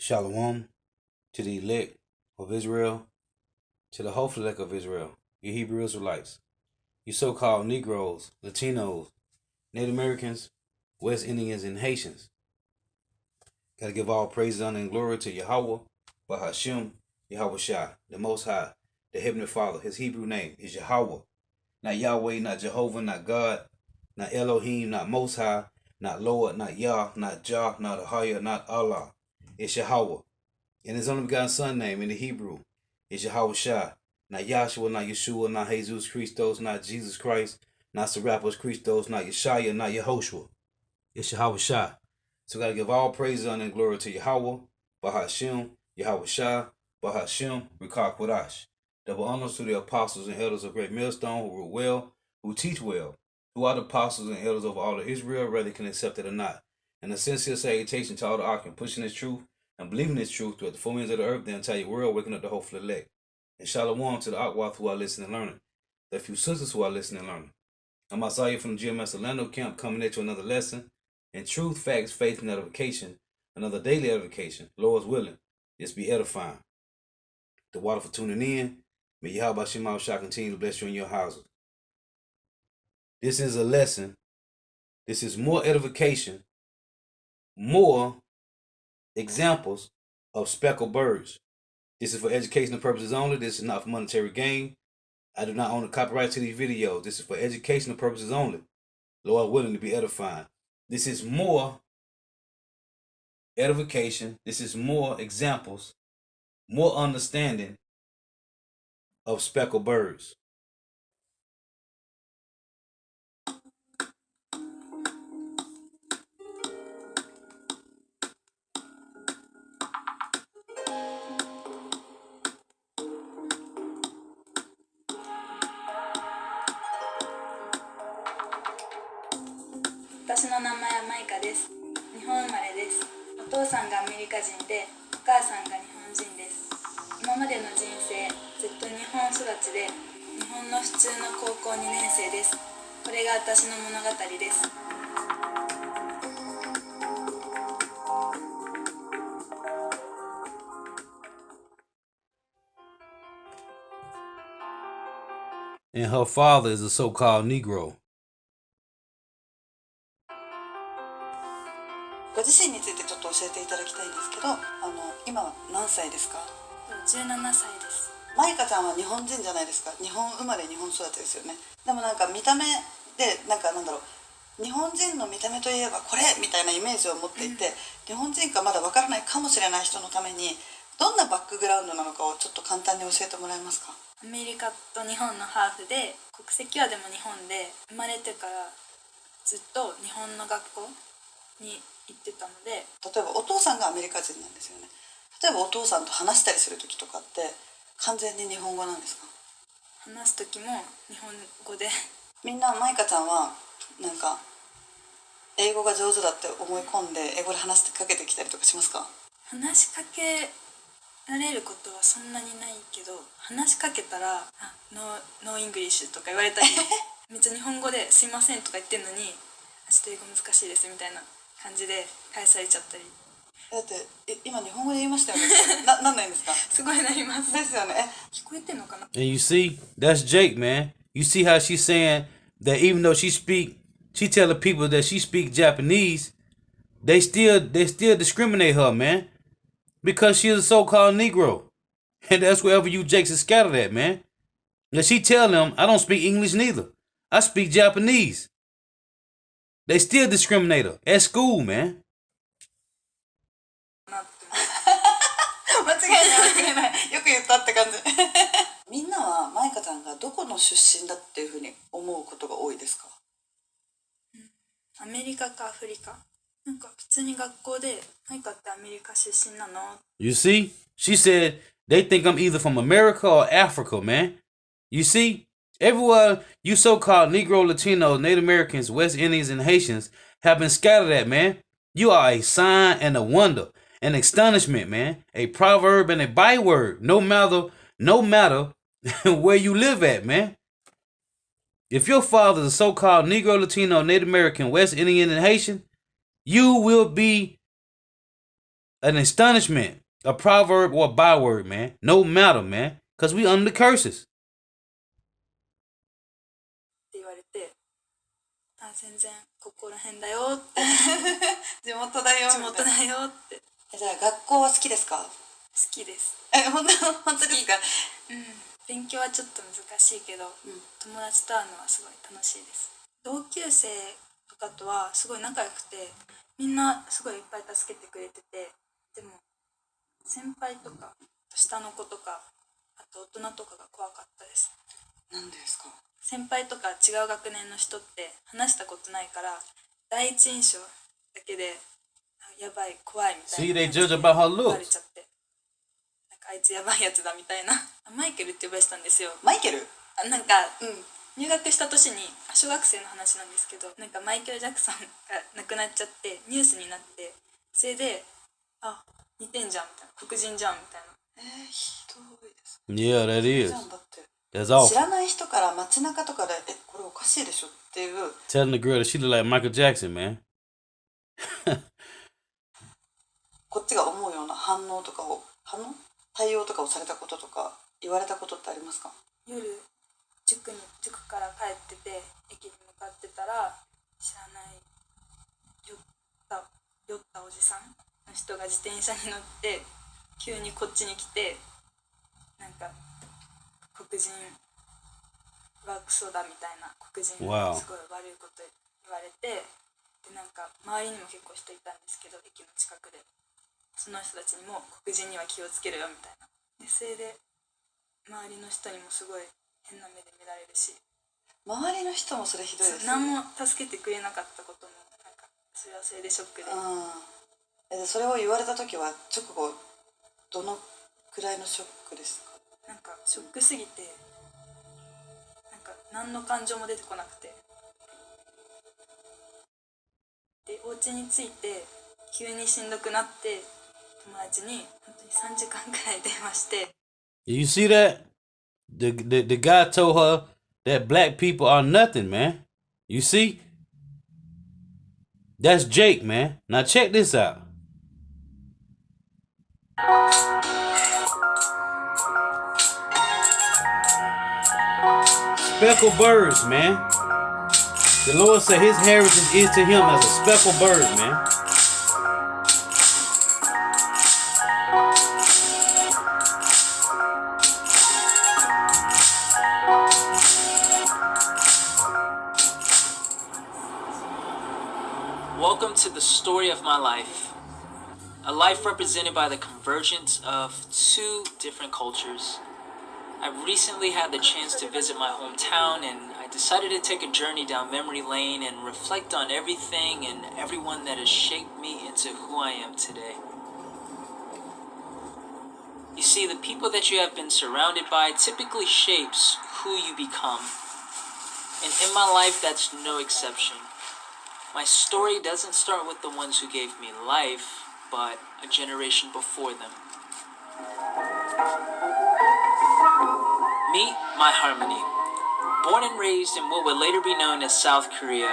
Shalom to the elect of Israel, to the hopeful elect of Israel, you Hebrew Israelites, you so-called Negroes, Latinos, Native Americans, West Indians, and Haitians. Gotta give all praise, honor, and glory to Yahweh, Bahashem, Yahweh Shai, the Most High, the Heavenly Father. His Hebrew name is Yahweh. Not Yahweh, not Jehovah, not God, not Elohim, not Most High, not Lord, not Yah, not Jah, not Ahaya, not Allah. It's Yahweh. And his only begotten son name in the Hebrew is Yahweh Shai. Not Yahshua, not Yeshua, not Jesus Christos, not Jesus Christ, not Serapis Christos, not Yeshaya, not Yehoshua. It's Yahweh Shai. So we got to give all praise, honor, and glory to Yahweh, Bahashem, Yahweh Shai, Bahashem, Rikah Kodash. Double honors to the apostles and elders of Great Millstone who rule well, who teach well, who are the apostles and elders over all of Israel, whether they can accept it or not. And a sincere salutation to all the ark pushing this truth and believing this truth throughout the four winds of the earth, the entire world, waking up the hopeful elect. And shalom to the Akwath who are listening and learning, the few sisters who are listening and learning. I'm Isaiah from the GMS Orlando camp coming at you another lesson in truth, facts, faith, and edification, another daily edification, Lord's willing, just be edifying. The water for tuning in. May Yahweh Shema Shah continue to bless you in your houses. This is a lesson. This is more edification, more examples of speckled birds. This is for educational purposes only. This is not for monetary gain. I do not own the copyright to these videos. This is for educational purposes only. Lord willing to be edifying. This is more edification. This is more examples, more understanding of speckled birds.私の名前はマイカです。日本生まれです。お父さんがアメリカ人で、お母さんが日本人です。今までの人生、ずっと日本育ちで、日本の普通の高校2年生です。これが私の物語です。And her father is a so-called Negro. ご自身についてちょっと教えていただきたいんですけど、今は何歳ですか？17歳です。マイカちゃんは日本人じゃないですか。日本生まれ日本育ちですよね。でもなんか見た目で日本人の見た目といえばこれみたいなイメージを持っていて、日本人かまだわからないかもしれない人のためにどんなバックグラウンドなのかをちょっと簡単に教えてもらえますか？アメリカと日本のハーフで、国籍はでも日本で、生まれてからずっと日本の学校に行ってたので。例えばお父さんがアメリカ人なんですよね。例えばお父さんと話したりする時とかって完全に日本語なんですか？話す時も日本語で。みんなマイカちゃんはなんか英語が上手だって思い込んで英語で話しかけてきたりとかしますか？話しかけられることはそんなにないけど、話しかけたらノーイングリッシュとか言われたりめっちゃ日本語ですいませんとか言ってんのに、ちょっと英語難しいですみたいな感じで返されちゃったり。だって今日本語で言いましたよね。なんないんですか？すごいなります。ですよね。聞こえてんのかな？ And you see, that's Jake, man. You see how she's saying that even though she tell the people that she speak Japanese, they still discriminate her, man, because she is a so-called Negro. And that's wherever you Jakes are scattered at, man. And she tell them, I don't speak English neither. I speak Japanese. They still discriminate her at school, man. 間違いない。よく言ったって感じ。みんなはマイカちゃんがどこの出身だっていうふうに思うことが多いですか？アメリカかアフリカ。なんか普通に学校でマイカってアメリカ出身なの？ You see? She said they think I'm either from America or Africa, man. You see? Everywhere you so-called Negro, Latinos, Native Americans, West Indians, and Haitians have been scattered at, man. You are a sign and a wonder, an astonishment, man. A proverb and a byword, no matter where you live at, man. If your father is a so-called Negro, Latino, Native American, West Indian, and Haitian, you will be an astonishment, a proverb or a byword, man. No matter, man. Because we under the curses. って言われて、あ、全然ここら辺だよって、地元だよ地元みたいな。だよって。じゃあ学校は好きですか？好きです。本当ですか？うん。勉強はちょっと難しいけど、友達と会うのはすごい楽しいです。同級生とかとはすごい仲良くて、みんなすごいいっぱい助けてくれてて、でも先輩とか下の子とか、あと大人とかが怖かったです。なんでですか？先輩とか違う学年の人って話したことないから、第一印象だけでやばい怖いみたい See, な they 感じ judge で about her 言われ looks. ちゃって、なんかあいつやばいやつだみたいな。マイケルって呼ばれてたんですよ。マイケル？なんか、入学した年に小学生の話なんですけど、なんかマイケル・ジャクソンが亡くなっちゃってニュースになって、それであ、似てんじゃんみたいな、黒人じゃんみたいな。ひどいです。 Yeah, that is. じゃんだって That's 知 awful. らない人から街中とかでこれおかしいでしょっていう Telling the girl that she look like Michael Jackson, man. こっちが思うような対応とかをされたこととか言われたことってありますか？夜塾から帰ってて駅に向かってたら、知らない酔ったおじさんの人が自転車に乗って急にこっちに来て、なんか黒人はクソだみたいな、黒人に Wow. すごい悪いこと言われて、でなんか周りにも結構人いたんですけど、駅の近くでその人たちにも黒人には気をつけろよみたいな。でそれで周りの人にもすごい変な目で見られるし、周りの人もそれひどいですね。何も助けてくれなかったこともなんかそれはそれでショックで、でそれを言われた時は直後どのくらいのショックですか？なんかショックすぎて、なんか何の感情も出てこなくて、でお家に着いて急にしんどくなって、友達に本当に3時間くらい電話して。 You see that? The guy told her that black people are nothing, man. You see? That's Jake, man. Now check this out. Speckled birds, man. The Lord said his heritage is to him as a speckled bird, man. Welcome to the story of my life. A life represented by the convergence of two different cultures. I recently had the chance to visit my hometown, and I decided to take a journey down memory lane and reflect on everything and everyone that has shaped me into who I am today. You see, the people that you have been surrounded by typically shapes who you become. And in my life, that's no exception. My story doesn't start with the ones who gave me life, but a generation before them. Meet my Harmony. Born and raised in what would later be known as South Korea,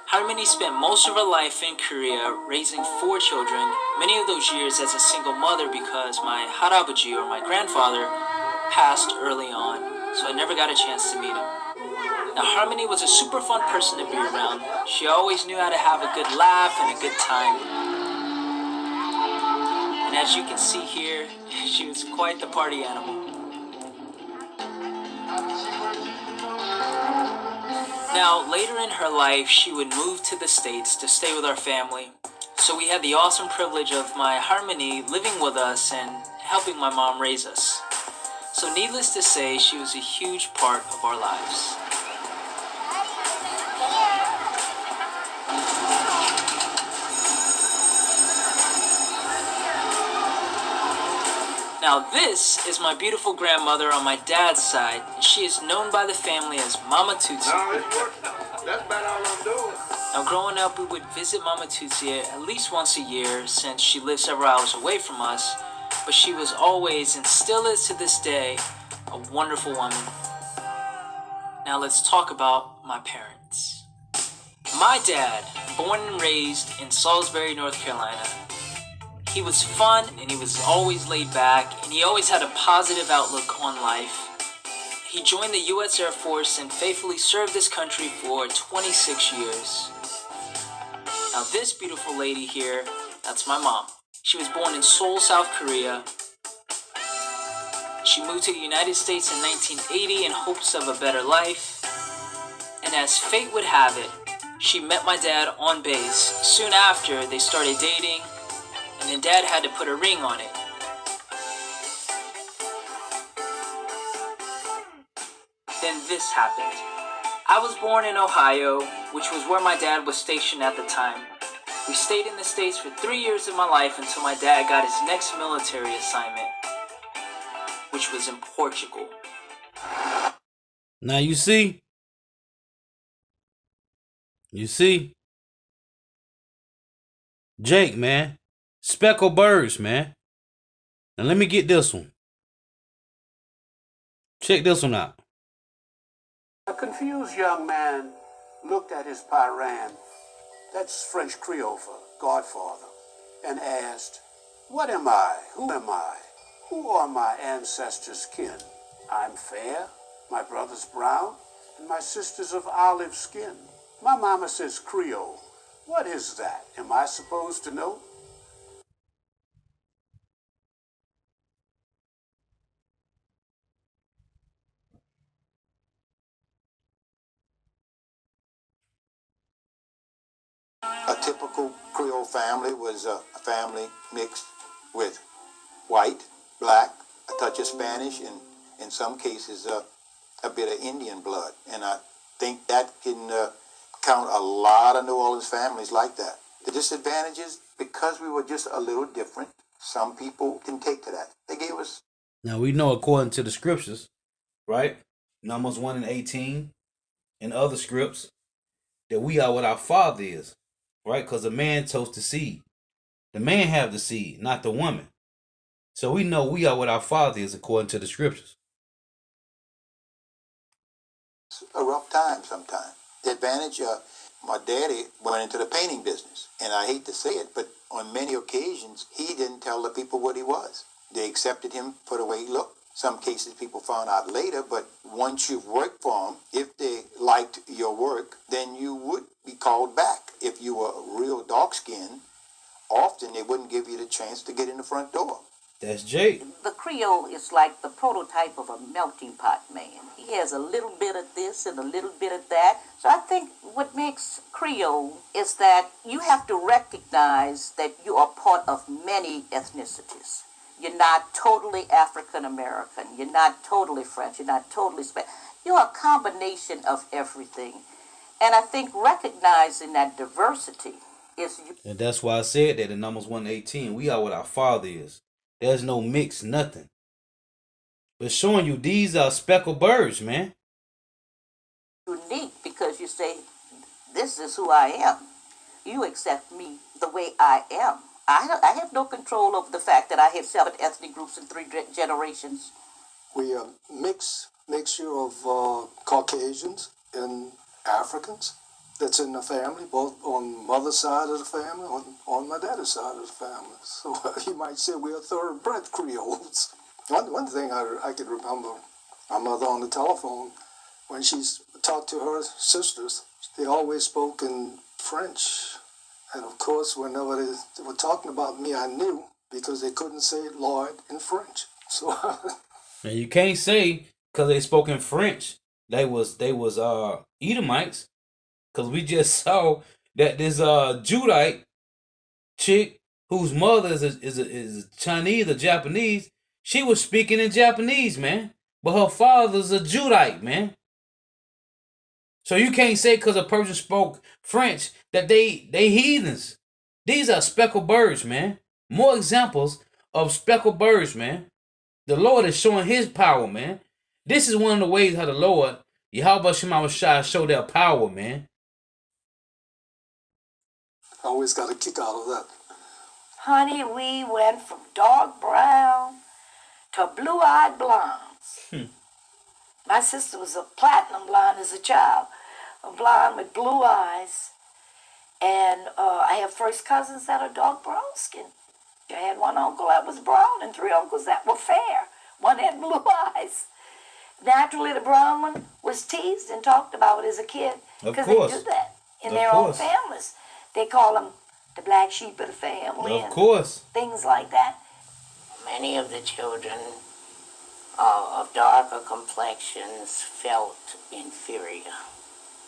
Harmony spent most of her life in Korea raising 4 children, many of those years as a single mother because my harabuji, or my grandfather, passed early on, so I never got a chance to meet him. Now, Harmony was a super fun person to be around. She always knew how to have a good laugh and a good time. And as you can see here, she was quite the party animal. Now, later in her life, she would move to the States to stay with our family. So we had the awesome privilege of my Harmony living with us and helping my mom raise us. So needless to say, she was a huge part of our lives. Now this is my beautiful grandmother on my dad's side, and she is known by the family as Mama Tootsie. No, it's working. That's about all I'm doing. Now growing up, we would visit Mama Tootsie at least once a year since she lived several hours away from us, but she was always, and still is to this day, a wonderful woman. Now let's talk about my parents. My dad, born and raised in Salisbury, North Carolina. He was fun and he was always laid back and he always had a positive outlook on life. He joined the U.S. Air Force and faithfully served his country for 26 years. Now this beautiful lady here, that's my mom. She was born in Seoul, South Korea. She moved to the United States in 1980 in hopes of a better life. And as fate would have it, she met my dad on base. Soon after, they started dating, and then Dad had to put a ring on it. Then this happened. I was born in Ohio, which was where my dad was stationed at the time. We stayed in the States for 3 years of my life until my dad got his next military assignment, which was in Portugal. Now you see, Jake, man, speckled birds, man. Now let me get this one. Check this one out. A confused young man looked at his parent, that's French Creole for Godfather, and asked, "What am I? Who am I? Who are my ancestors' kin? I'm fair, my brother's brown, and my sister's of olive skin. My mama says Creole. What is that? Am I supposed to know?" A typical Creole family was a family mixed with white, black, a touch of Spanish, and in some cases a bit of Indian blood. And I think that can count a lot of New Orleans families like that. The disadvantages, because we were just a little different, some people can take to that. They gave us... Now we know according to the scriptures, right? Numbers 1 and 18 and other scripts, that we are what our father is, right? Because the man toast the seed. The man have the seed, not the woman. So we know we are what our father is according to the scriptures. It's a rough time sometimes. The advantage, my daddy went into the painting business. And I hate to say it, but on many occasions, he didn't tell the people what he was. They accepted him for the way he looked. Some cases people found out later, but once you've worked for them, if they liked your work, then you would be called back. If you were real dark-skinned, often they wouldn't give you the chance to get in the front door. That's Jake. The Creole is like the prototype of a melting pot man. He has a little bit of this and a little bit of that. So I think what makes Creole is that you have to recognize that you are part of many ethnicities. You're not totally African American. You're not totally French. You're not totally Spanish. You're a combination of everything. And I think recognizing that diversity is... And that's why I said that in Numbers 1 and 18, we are what our father is. There's no mix, nothing. But showing you these are speckled birds, man. Unique because you say, this is who I am. You accept me the way I am. I have no control over the fact that I have 7 ethnic groups in 3 generations. We are mixture of Caucasians and Africans that's in the family, both on mother's side of the family, on my dad's side of the family. So you might say we're thoroughbred Creoles. One thing I can remember, my mother on the telephone, when she's talked to her sisters, they always spoke in French. And of course, whenever they were talking about me, I knew because they couldn't say Lord in French. So and you can't say because they spoke in French they was Edomites, because we just saw that this Judite chick whose mother is Chinese or Japanese, she was speaking in Japanese, man, but her father's a Judite, man. So you can't say because a person spoke French that they heathens. These are speckled birds, man. More examples of speckled birds, man. The Lord is showing his power, man. This is one of the ways how the Lord, Yahweh Shema Shai, show their power, man. I always got a kick out of that. Honey, we went from dark brown to blue-eyed blondes. My sister was a platinum blonde as a child, a blonde with blue eyes. And I have first cousins that are dark brown skin. I had one uncle that was brown and 3 uncles that were fair. One had blue eyes. Naturally, the brown one was teased and talked about as a kid because they do that in their own families. They call them the black sheep of the family. Of course. Things like that. Many of the children of darker complexions felt inferior.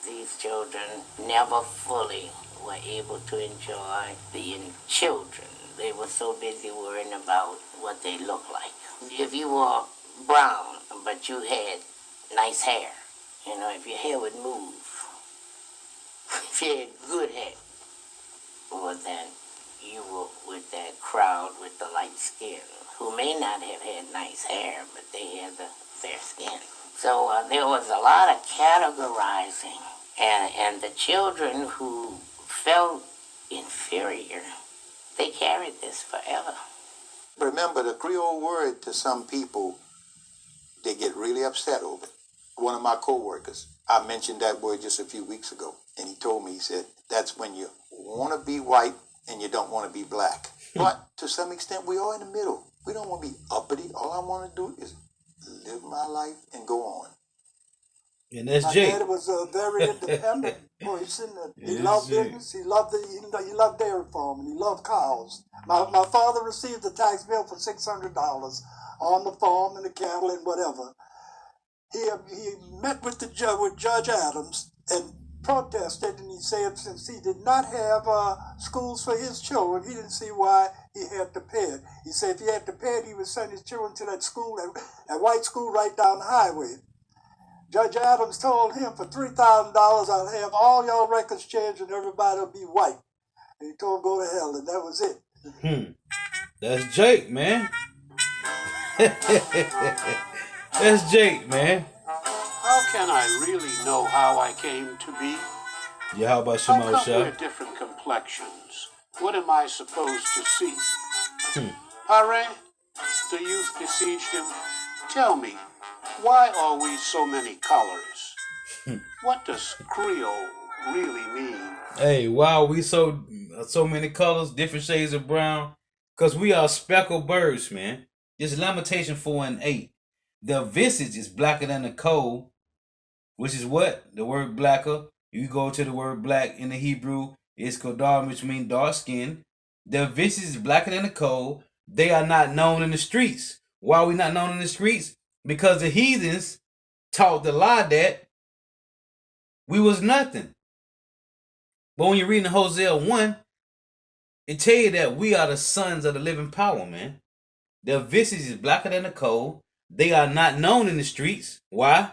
These children never fully were able to enjoy being children. They were so busy worrying about what they looked like. If you were brown, but you had nice hair, if your hair would move, if you had good hair, well then you were with that crowd with the light skin, who may not have had nice hair, but they had the fair skin. So there was a lot of categorizing, and the children who felt inferior, they carried this forever. Remember, the Creole word to some people, they get really upset over it. One of my co-workers, I mentioned that word just a few weeks ago, and he told me, he said, that's when you want to be white and you don't want to be black. But to some extent, we are in the middle. We don't want to be uppity. All I want to do is live my life and go on. And that's My Jake. dad was a very independent person. He Yes, loved Jake. business. He loved he loved dairy farming. He loved cows. My father received a tax bill for $600 on the farm and the cattle and whatever. He met with Judge Adams and protested, and he said since he did not have schools for his children, he didn't see why he had to pay it. He said if he had to pay it, he would send his children to that school, that white school right down the highway. Judge Adams told him for $3,000, I'll have all y'all records changed and everybody will be white. And he told him go to hell, and that was it. That's Jake, man. That's Jake, man. How can I really know how I came to be? Yeah, how about How Shema come we're Shah? different complexions? What am I supposed to see? Hare, the youth besieged him. Tell me, why are we so many colors? What does Creole really mean? Hey, wow, we so many colors, different shades of brown, because we are speckled birds, man. This is Lamentation 4:8. Their visage is blacker than the coal, which is what? The word blacker. You go to the word black in the Hebrew, it's kodar, which means dark skin. Their visage is blacker than the coal. They are not known in the streets. Why are we not known in the streets? Because the heathens taught the lie that we was nothing. But when you're reading Hosea 1, it tell you that we are the sons of the living power, man. Their visage is blacker than the coal. They are not known in the streets. Why?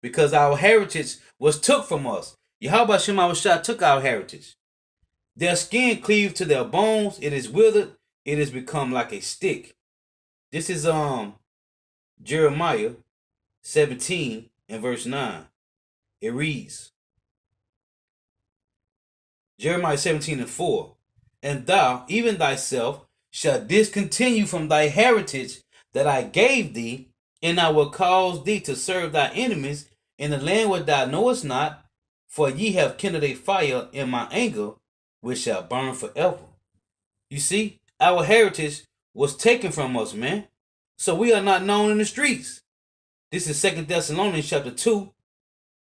Because our heritage was took from us. Yahweh Shema Shah took our heritage. Their skin cleaved to their bones. It is withered. It has become like a stick. This is Jeremiah 17 and verse 9. It reads, Jeremiah 17:4, and thou, even thyself, shalt discontinue from thy heritage that I gave thee, and I will cause thee to serve thy enemies in the land where thou knowest not, for ye have kindled a fire in my anger, which shall burn forever. You see, our heritage was taken from us, man. So we are not known in the streets. This is 2 Thessalonians chapter 2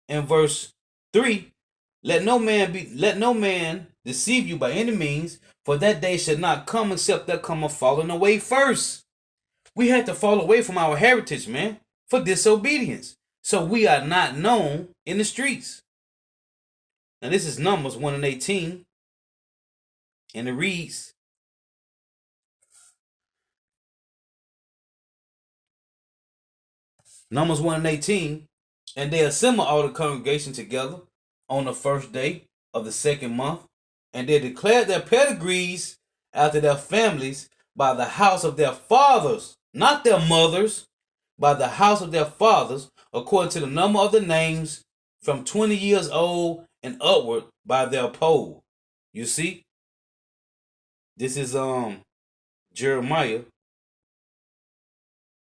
and verse 3. Let no man deceive you by any means, for that day shall not come except there come a falling away first. We had to fall away from our heritage, man, for disobedience. So we are not known in the streets. Now this is Numbers 1:18, and it reads, Numbers 1:18, and they assembled all the congregation together on the first day of the second month, and they declared their pedigrees after their families by the house of their fathers, not their mothers, by the house of their fathers, according to the number of the names, from 20 years old and upward by their poll. You see? This is Jeremiah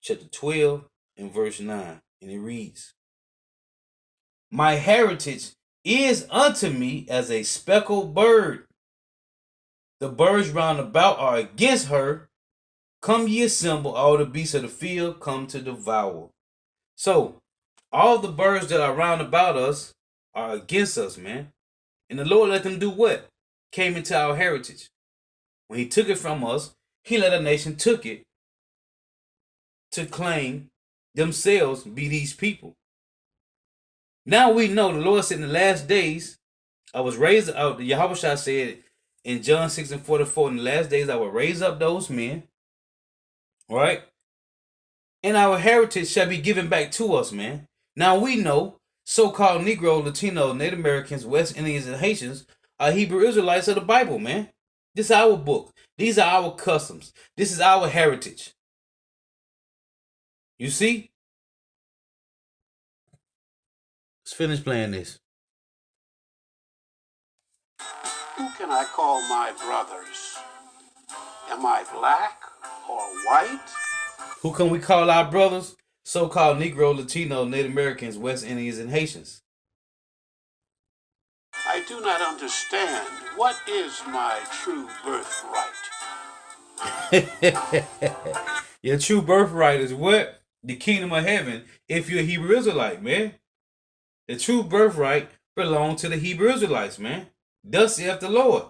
chapter 12 and verse 9, and it reads, my heritage is unto me as a speckled bird. The birds round about are against her. Come ye assemble, all the beasts of the field come to devour. So, all the birds that are round about us are against us, man. And the Lord let them do what? Came into our heritage. When he took it from us, he let a nation took it to claim themselves be these people. Now we know the Lord said in the last days, I was raised out. The Yahweh Shah said in John 6:44, in the last days I will raise up those men, right? And our heritage shall be given back to us, man. Now we know so-called Negro, Latino, Native Americans, West Indians, and Haitians are Hebrew Israelites of the Bible, man. This is our book. These are our customs. This is our heritage. You see? Let's finish playing this. Who can I call my brothers? Am I black or white? Who can we call our brothers? So-called Negro, Latino, Native Americans, West Indians, and Haitians. I do not understand. What is my true birthright? Your true birthright is what? The kingdom of heaven, if you're a Hebrew Israelite, man. The true birthright belongs to the Hebrew Israelites, man. Thus saith the Lord.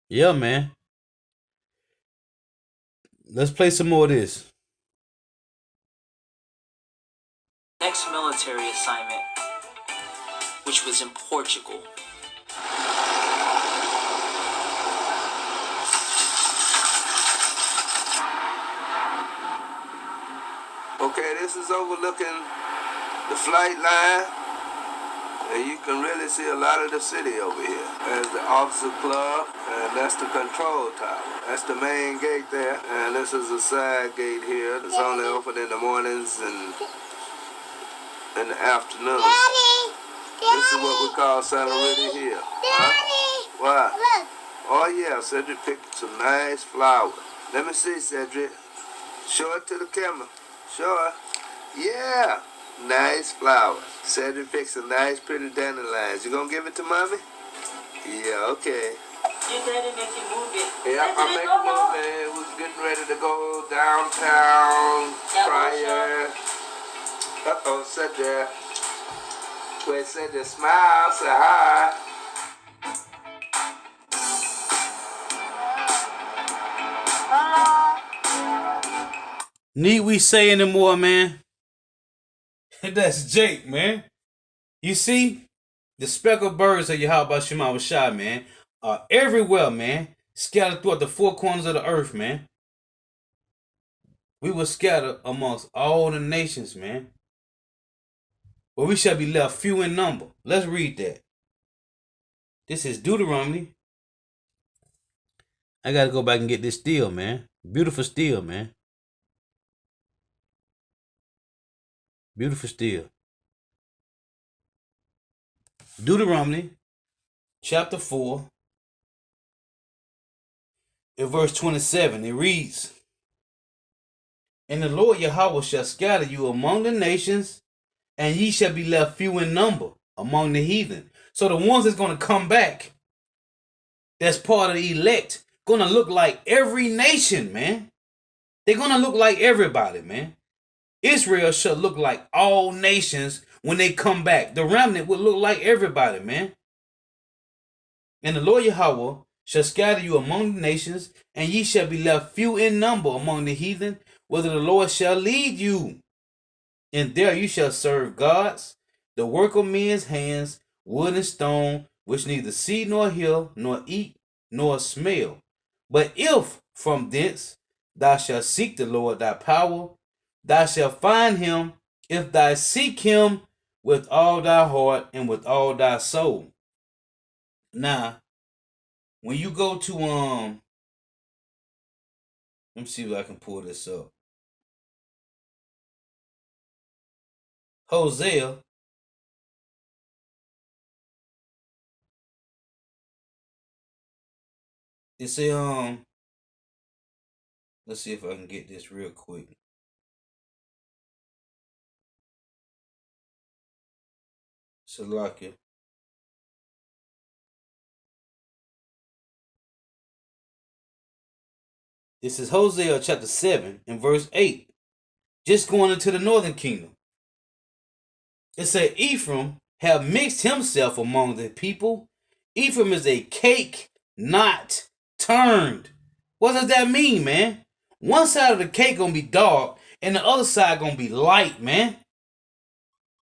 Yeah, man. Let's play some more of this. Next military assignment, which was in Portugal. Okay, this is overlooking the flight line, and you can really see a lot of the city over here. There's the officer club, and that's the control tower. That's the main gate there, and this is a side gate here. It's only open in the mornings and in the afternoon. This is what we call Santa Rita Hill. Huh? What? Oh yeah, Cedric picked some nice flowers. Let me see, Cedric. Show it to the camera. Show it. Yeah. Nice flowers. Cedric picked some nice pretty dandelions. You gonna give it to mommy? Yeah, okay. Your daddy make you move it. Yeah, I'm making a move. Man. We're getting ready to go downtown. Prior. Uh-oh, Cedric. Wait, Cedric, smile, say hi. Need we say anymore, man? That's Jake, man. You see, the speckled birds of Yahweh Shema Shai, man, are everywhere, man. Scattered throughout the four corners of the earth, man. We were scattered amongst all the nations, man. But we shall be left few in number. Let's read that. This is Deuteronomy. I gotta go back and get this steel, man. Beautiful steel, man. Beautiful steel. Deuteronomy chapter 4 in verse 27. It reads, And the Lord Yahweh shall scatter you among the nations, and ye shall be left few in number among the heathen. So the ones that's going to come back, that's part of the elect, going to look like every nation, man. They're going to look like everybody, man. Israel shall look like all nations when they come back. The remnant will look like everybody, man. And the Lord Yahweh shall scatter you among the nations, and ye shall be left few in number among the heathen, whither the Lord shall lead you. And there you shall serve gods, the work of men's hands, wood and stone, which neither see nor hear, nor eat, nor smell. But if from thence thou shalt seek the Lord thy power, thou shalt find him, if thou seek him with all thy heart and with all thy soul. Now, when you go to let me see if I can pull this up. Hosea. It's a let's see if I can get this real quick. Salakia. This is Hosea chapter 7 and verse 8. Just going into the northern kingdom. It said, Ephraim have mixed himself among the people. Ephraim is a cake not turned. What does that mean, man? One side of the cake gonna be dark and the other side gonna be light, man.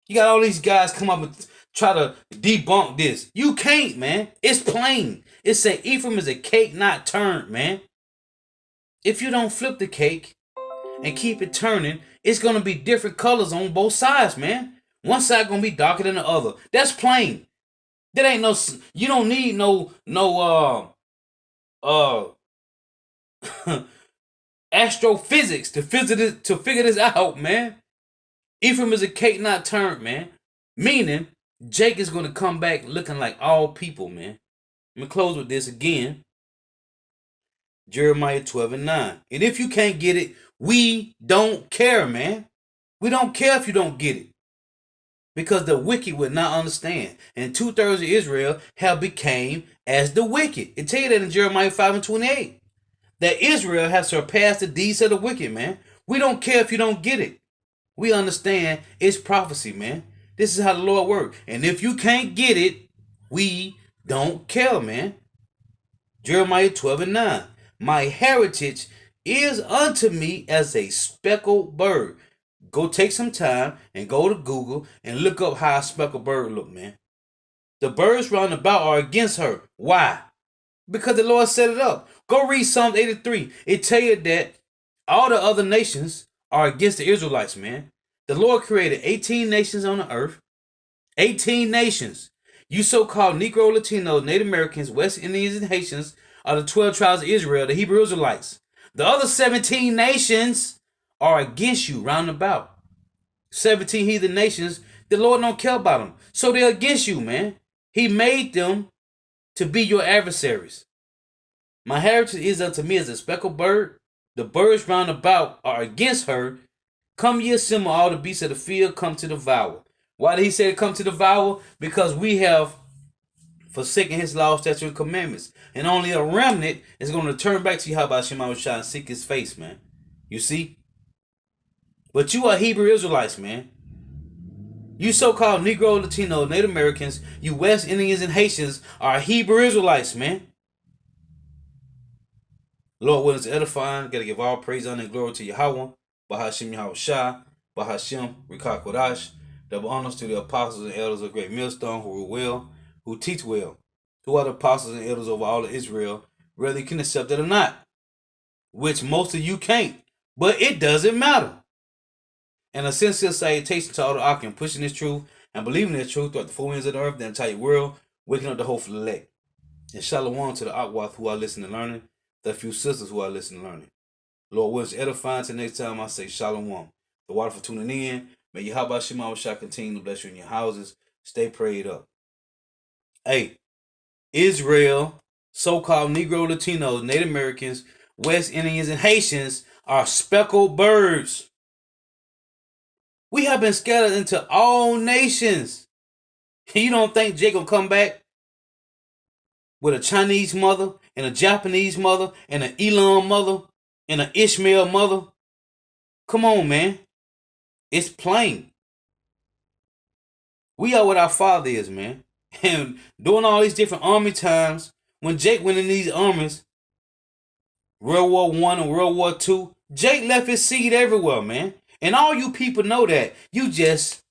You got all these guys come up and try to debunk this. You can't, man. It's plain. It say Ephraim is a cake not turned, man. If you don't flip the cake and keep it turning, it's gonna be different colors on both sides, man. One side gonna be darker than the other. That's plain. That ain't no. You don't need no astrophysics to figure this out, man. Ephraim is a cake not turned, man. Meaning Jake is gonna come back looking like all people, man. Let me close with this again. Jeremiah 12 and 9. And if you can't get it, we don't care, man. We don't care if you don't get it. Because the wicked would not understand. And 2/3 of Israel have became as the wicked. It tell you that in Jeremiah 5 and 28. That Israel has surpassed the deeds of the wicked, man. We don't care if you don't get it. We understand it's prophecy, man. This is how the Lord works. And if you can't get it, we don't care, man. Jeremiah 12 and 9. My heritage is unto me as a speckled bird. Go take some time and go to Google and look up how a speckled bird look, man. The birds round about are against her. Why? Because the Lord set it up. Go read Psalm 83. It tell you that all the other nations are against the Israelites, man. The Lord created 18 nations on the earth. 18 nations. You so-called Negro, Latinos, Native Americans, West Indians, and Haitians are the 12 tribes of Israel, the Hebrew Israelites. The other 17 nations are against you round about. 17 heathen nations, the Lord don't care about them. So they're against you, man. He made them to be your adversaries. My heritage is unto me as a speckled bird. The birds round about are against her. Come ye assemble, all the beasts of the field, come to devour. Why did he say to come to devour? Because we have forsaken his law, statutes, and commandments. And only a remnant is going to turn back to Yahweh Shema Shah and seek his face, man. You see? But you are Hebrew Israelites, man. You so-called Negro, Latino, Native Americans, you West Indians and Haitians are Hebrew Israelites, man. Lord, what is edifying? Got to give all praise, honor, and glory to Yahweh. Bahashim Yahweh Shah. Bahashim Rikah Kodash. Double honors to the apostles and elders of Great Millstone who rule well, who teach well, who are the apostles and elders over all of Israel, whether you can accept it or not, which most of you can't, but it doesn't matter. And a sincere salutation to all the Akim pushing this truth and believing this truth throughout the four winds of the earth, the entire world, waking up the hopeful elect. And shalom to the Akwath who are listening and learning, the few sisters who are listening and learning. Lord, what is edifying till next time I say shalom. The water for tuning in. May Yahweh Shema Shah continue to bless you in your houses. Stay prayed up. Hey, Israel, so-called Negro, Latinos, Native Americans, West Indians, and Haitians are speckled birds. We have been scattered into all nations. You don't think Jacob come back with a Chinese mother and a Japanese mother and an Elam mother and an Ishmael mother? Come on, man. It's plain. We are what our father is, man. And during all these different army times, when Jake went in these armies, World War I and World War II, Jake left his seed everywhere, man. And all you people know that. The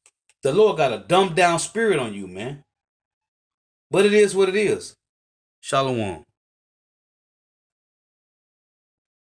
Lord got a dumbed down spirit on you, man. But it is what it is. Shalom.